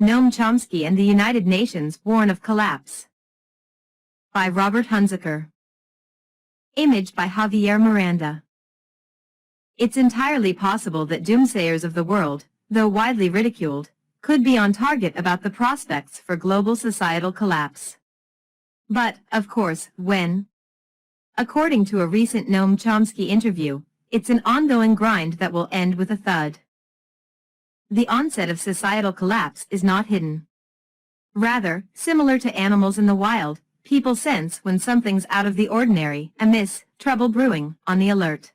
Noam Chomsky and the United Nations warn of collapse. By Robert Hunziker. Image by Javier Miranda. It's entirely possible that doomsayers of the world, though widely ridiculed, could be on target about the prospects for global societal collapse. But, of course, when? According to a recent Noam Chomsky interview, it's an ongoing grind that will end with a thud. The onset of societal collapse is not hidden. Rather, similar to animals in the wild, people sense when something's out of the ordinary, amiss, trouble brewing, on the alert.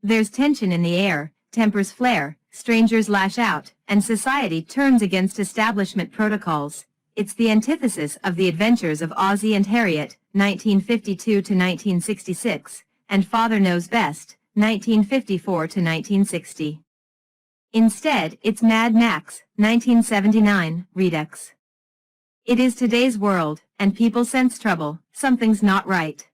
There's tension in the air, tempers flare, strangers lash out, and society turns against establishment protocols. It's the antithesis of the adventures of Ozzie and Harriet, 1952 to 1966, and Father Knows Best, 1954 to 1960. Instead, it's Mad Max, 1979, Redux. It is today's world, and people sense trouble, something's not right.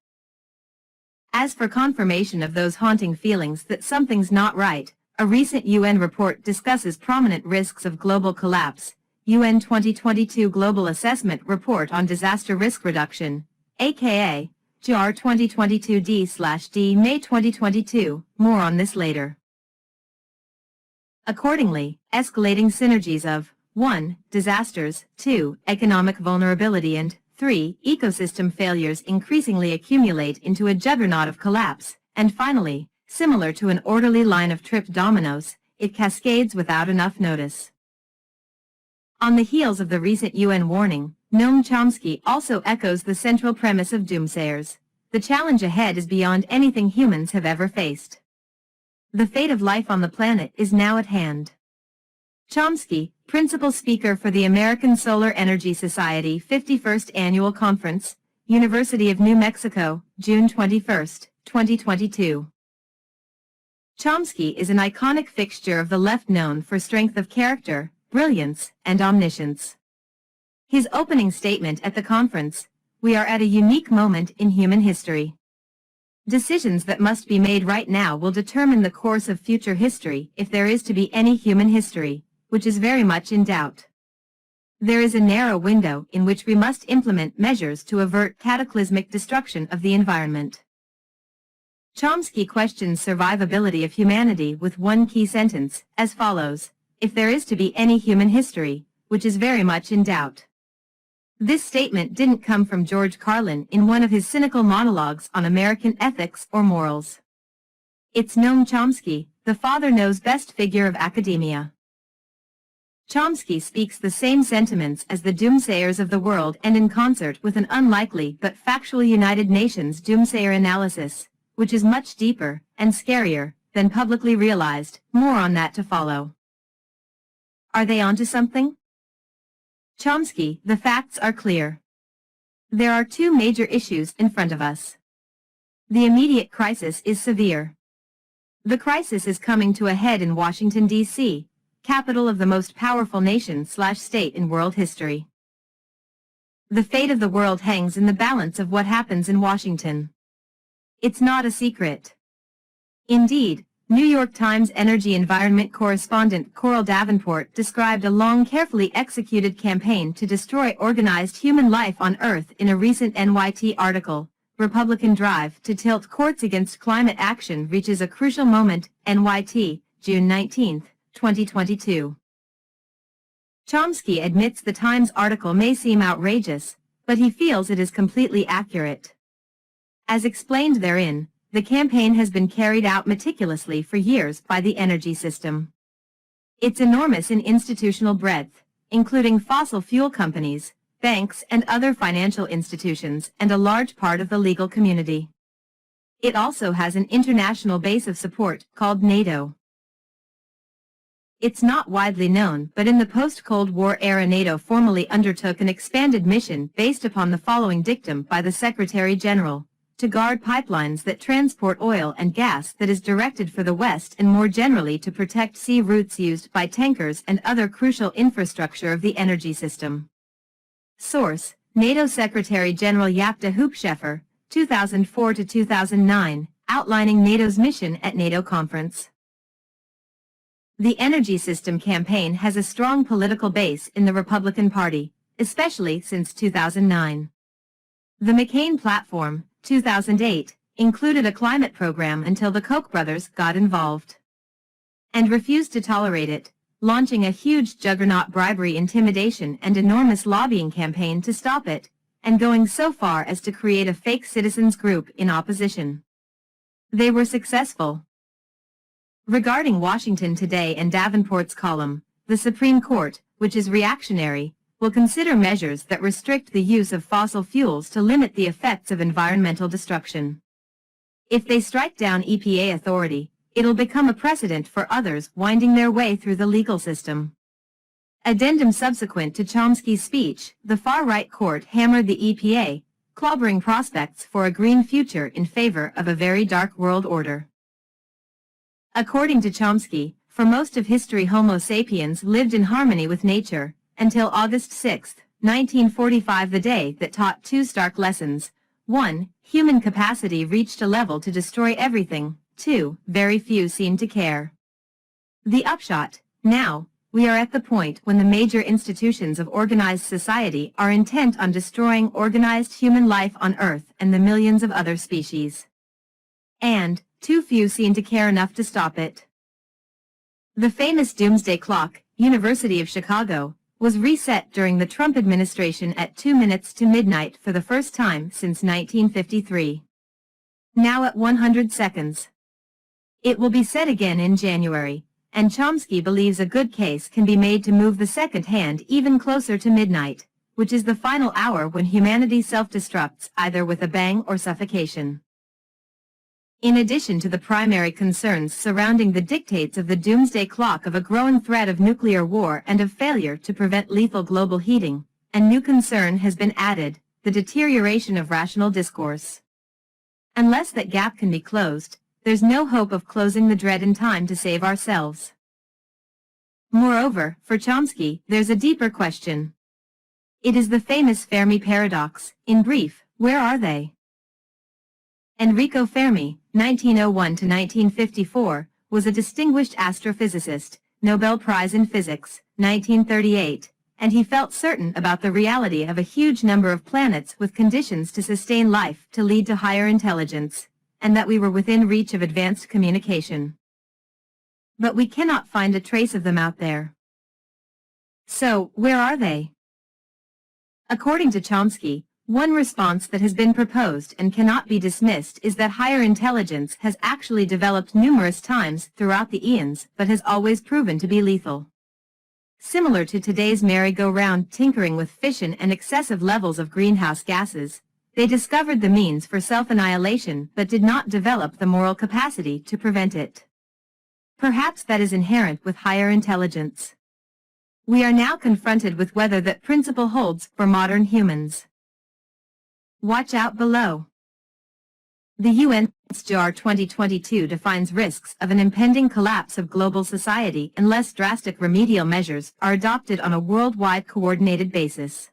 As for confirmation of those haunting feelings that something's not right, a recent UN report discusses prominent risks of global collapse. UN 2022 Global Assessment Report on Disaster Risk Reduction, aka JAR 2022D/D May 2022, more on this later. Accordingly, escalating synergies of 1. Disasters, 2. Economic vulnerability and 3. Ecosystem failures increasingly accumulate into a juggernaut of collapse, and finally, similar to an orderly line of tripped dominoes, it cascades without enough notice. On the heels of the recent UN warning, Noam Chomsky also echoes the central premise of doomsayers. The challenge ahead is beyond anything humans have ever faced. The fate of life on the planet is now at hand. Chomsky, principal speaker for the American Solar Energy Society 51st Annual Conference, University of New Mexico, June 21, 2022. Chomsky is an iconic fixture of the left known for strength of character, brilliance, and omniscience. His opening statement at the conference, "We are at a unique moment in human history. Decisions that must be made right now will determine the course of future history if there is to be any human history, which is very much in doubt. There is a narrow window in which we must implement measures to avert cataclysmic destruction of the environment." Chomsky questions survivability of humanity with one key sentence, as follows: "If there is to be any human history, which is very much in doubt." This statement didn't come from George Carlin in one of his cynical monologues on American ethics or morals. It's Noam Chomsky, the Father Knows Best figure of academia. Chomsky speaks the same sentiments as the doomsayers of the world and in concert with an unlikely but factual United Nations doomsayer analysis, which is much deeper and scarier than publicly realized. More on that to follow. Are they onto something? Chomsky, the facts are clear. There are two major issues in front of us. The immediate crisis is severe. The crisis is coming to a head in Washington, D.C., capital of the most powerful nation/state in world history. The fate of the world hangs in the balance of what happens in Washington. It's not a secret. Indeed, New York Times energy environment correspondent Coral Davenport described a long, carefully executed campaign to destroy organized human life on Earth in a recent NYT article. Republican drive to tilt courts against climate action reaches a crucial moment. NYT, June 19, 2022. Chomsky admits the Times article may seem outrageous, but he feels it is completely accurate. As explained therein, the campaign has been carried out meticulously for years by the energy system. It's enormous in institutional breadth, including fossil fuel companies, banks and other financial institutions, and a large part of the legal community. It also has an international base of support called NATO. It's not widely known, but in the post-Cold War era NATO formally undertook an expanded mission based upon the following dictum by the Secretary General: to guard pipelines that transport oil and gas that is directed for the West, and more generally to protect sea routes used by tankers and other crucial infrastructure of the energy system. Source: NATO Secretary General Jaap de Hoop Scheffer, 2004 to 2009, outlining NATO's mission at NATO conference. The energy system campaign has a strong political base in the Republican Party, especially since 2009. The McCain platform, 2008, included a climate program until the Koch brothers got involved and refused to tolerate it, launching a huge juggernaut bribery, intimidation, and enormous lobbying campaign to stop it, and going so far as to create a fake citizens group in opposition. They were successful. Regarding Washington Today and Davenport's column, the Supreme Court, which is reactionary, will consider measures that restrict the use of fossil fuels to limit the effects of environmental destruction. If they strike down EPA authority, it'll become a precedent for others winding their way through the legal system. Addendum: subsequent to Chomsky's speech, the far-right court hammered the EPA, clobbering prospects for a green future in favor of a very dark world order. According to Chomsky, for most of history Homo sapiens lived in harmony with nature, until August 6, 1945, the day that taught two stark lessons. 1. Human capacity reached a level to destroy everything. 2. Very few seem to care. The upshot: now, we are at the point when the major institutions of organized society are intent on destroying organized human life on Earth and the millions of other species. And too few seem to care enough to stop it. The famous Doomsday Clock, University of Chicago, was reset during the Trump administration at 2 minutes to midnight for the first time since 1953. Now at 100 seconds. It will be set again in January, and Chomsky believes a good case can be made to move the second hand even closer to midnight, which is the final hour when humanity self-destructs either with a bang or suffocation. In addition to the primary concerns surrounding the dictates of the Doomsday Clock of a growing threat of nuclear war and of failure to prevent lethal global heating, a new concern has been added: the deterioration of rational discourse. Unless that gap can be closed, there's no hope of closing the dread in time to save ourselves. Moreover, for Chomsky, there's a deeper question. It is the famous Fermi paradox. In brief, where are they? Enrico Fermi, 1901 to 1954, was a distinguished astrophysicist, Nobel Prize in Physics, 1938, and he felt certain about the reality of a huge number of planets with conditions to sustain life to lead to higher intelligence, and that we were within reach of advanced communication. But we cannot find a trace of them out there. So, where are they? According to Chomsky, one response that has been proposed and cannot be dismissed is that higher intelligence has actually developed numerous times throughout the eons, but has always proven to be lethal. Similar to today's merry-go-round tinkering with fission and excessive levels of greenhouse gases, they discovered the means for self-annihilation but did not develop the moral capacity to prevent it. Perhaps that is inherent with higher intelligence. We are now confronted with whether that principle holds for modern humans. Watch out below. The UN's JAR 2022 defines risks of an impending collapse of global society unless drastic remedial measures are adopted on a worldwide coordinated basis.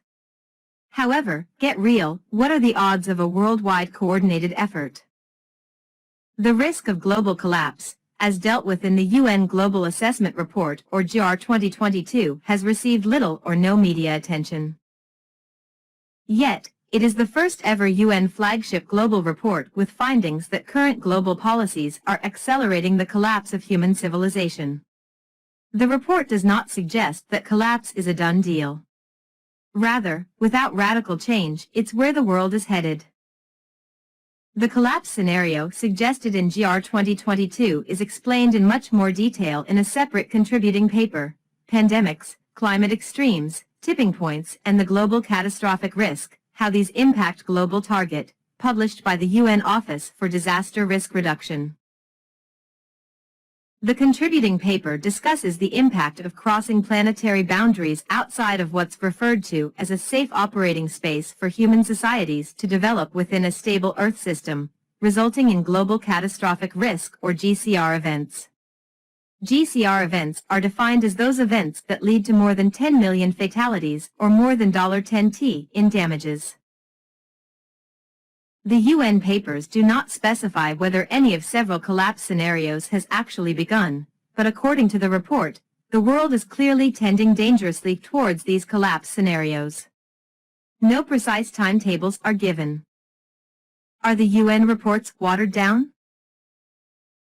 However, get real, what are the odds of a worldwide coordinated effort? The risk of global collapse, as dealt with in the UN Global Assessment Report or JAR 2022, has received little or no media attention. Yet, it is the first ever UN flagship global report with findings that current global policies are accelerating the collapse of human civilization. The report does not suggest that collapse is a done deal. Rather, without radical change, it's where the world is headed. The collapse scenario suggested in JAR 2022 is explained in much more detail in a separate contributing paper, Pandemics, Climate Extremes, Tipping Points and the Global Catastrophic Risk, How These Impact Global Target, published by the UN Office for Disaster Risk Reduction. The contributing paper discusses the impact of crossing planetary boundaries outside of what's referred to as a safe operating space for human societies to develop within a stable Earth system, resulting in global catastrophic risk or GCR events. GCR events are defined as those events that lead to more than 10 million fatalities or more than $10T in damages. The UN papers do not specify whether any of several collapse scenarios has actually begun, but according to the report, the world is clearly tending dangerously towards these collapse scenarios. No precise timetables are given. Are the UN reports watered down?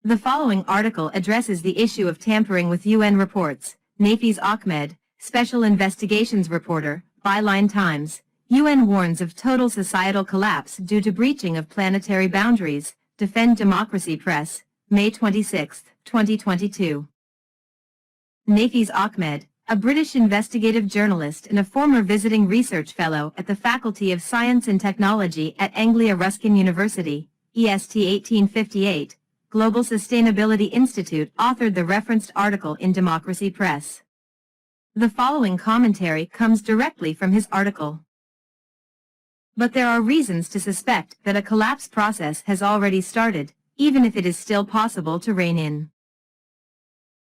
The following article addresses the issue of tampering with UN reports. Nafiz Ahmed, Special Investigations Reporter, Byline Times. UN warns of total societal collapse due to breaching of planetary boundaries. Defend Democracy Press, May 26, 2022. Nafiz Ahmed, a British investigative journalist and a former visiting research fellow at the Faculty of Science and Technology at Anglia Ruskin University, EST 1858, Global Sustainability Institute, authored the referenced article in Democracy Press. The following commentary comes directly from his article. But there are reasons to suspect that a collapse process has already started, even if it is still possible to rein in.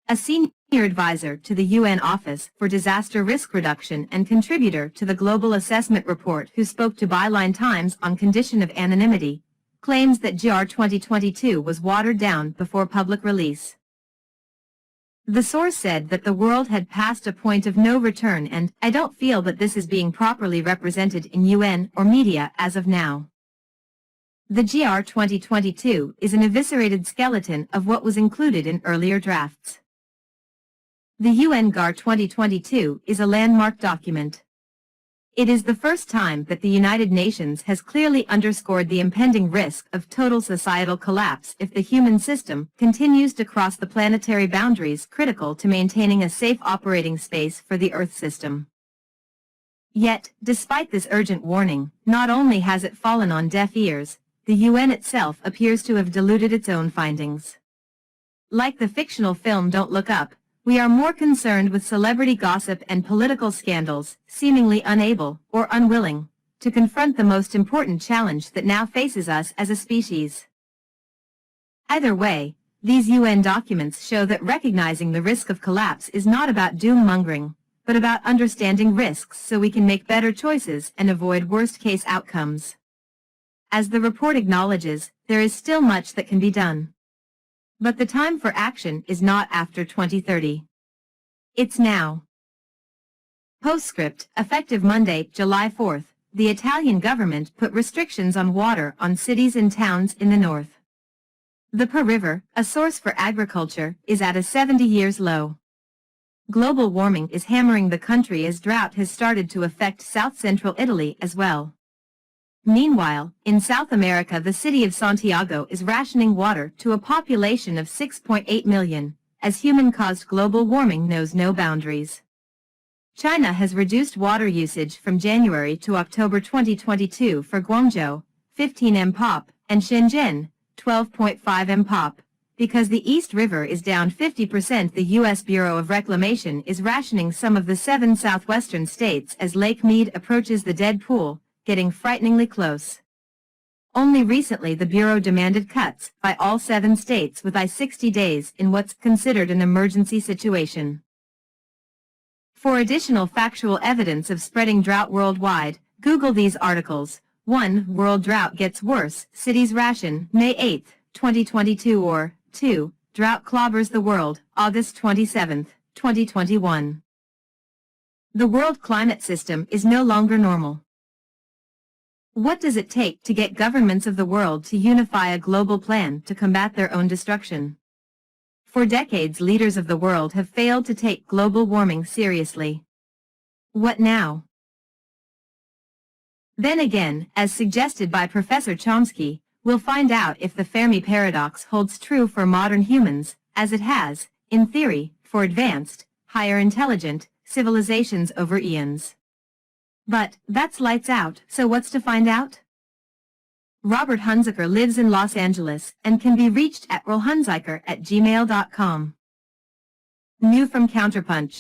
A senior advisor to the UN Office for Disaster Risk Reduction and contributor to the Global Assessment Report who spoke to Byline Times on condition of anonymity, claims that GR 2022 was watered down before public release. The source said that the world had passed a point of no return, and I don't feel that this is being properly represented in UN or media as of now. The GR 2022 is an eviscerated skeleton of what was included in earlier drafts. The UN GR 2022 is a landmark document. It is the first time that the United Nations has clearly underscored the impending risk of total societal collapse if the human system continues to cross the planetary boundaries critical to maintaining a safe operating space for the Earth system. Yet, despite this urgent warning, not only has it fallen on deaf ears, the UN itself appears to have diluted its own findings. Like the fictional film Don't Look Up, we are more concerned with celebrity gossip and political scandals, seemingly unable, or unwilling, to confront the most important challenge that now faces us as a species. Either way, these UN documents show that recognizing the risk of collapse is not about doom-mongering, but about understanding risks so we can make better choices and avoid worst-case outcomes. As the report acknowledges, there is still much that can be done. But the time for action is not after 2030. It's now. Postscript, effective Monday, July 4th, the Italian government put restrictions on water on cities and towns in the north. The Po River, a source for agriculture, is at a 70-year low. Global warming is hammering the country as drought has started to affect south-central Italy as well. Meanwhile, in South America, the city of Santiago is rationing water to a population of 6.8 million, as human-caused global warming knows no boundaries. China has reduced water usage from January to October 2022 for Guangzhou, 15 mpop, and Shenzhen, 12.5 mpop. Because the East River is down 50%, the U.S. Bureau of Reclamation is rationing some of the 7 southwestern states as Lake Mead approaches the dead pool, getting frighteningly close. Only recently the Bureau demanded cuts by all 7 states within 60 days in what's considered an emergency situation. For additional factual evidence of spreading drought worldwide, Google these articles. 1. World drought gets worse, cities ration, May 8, 2022, or 2. Drought clobbers the world, August 27, 2021. The world climate system is no longer normal. What does it take to get governments of the world to unify a global plan to combat their own destruction? For decades, leaders of the world have failed to take global warming seriously. What now? Then again, as suggested by Professor Chomsky, we'll find out if the Fermi paradox holds true for modern humans, as it has, in theory, for advanced, higher intelligent civilizations over eons. But, that's lights out, so what's to find out? Robert Hunziker lives in Los Angeles and can be reached at rolhunziker@gmail.com. New from Counterpunch.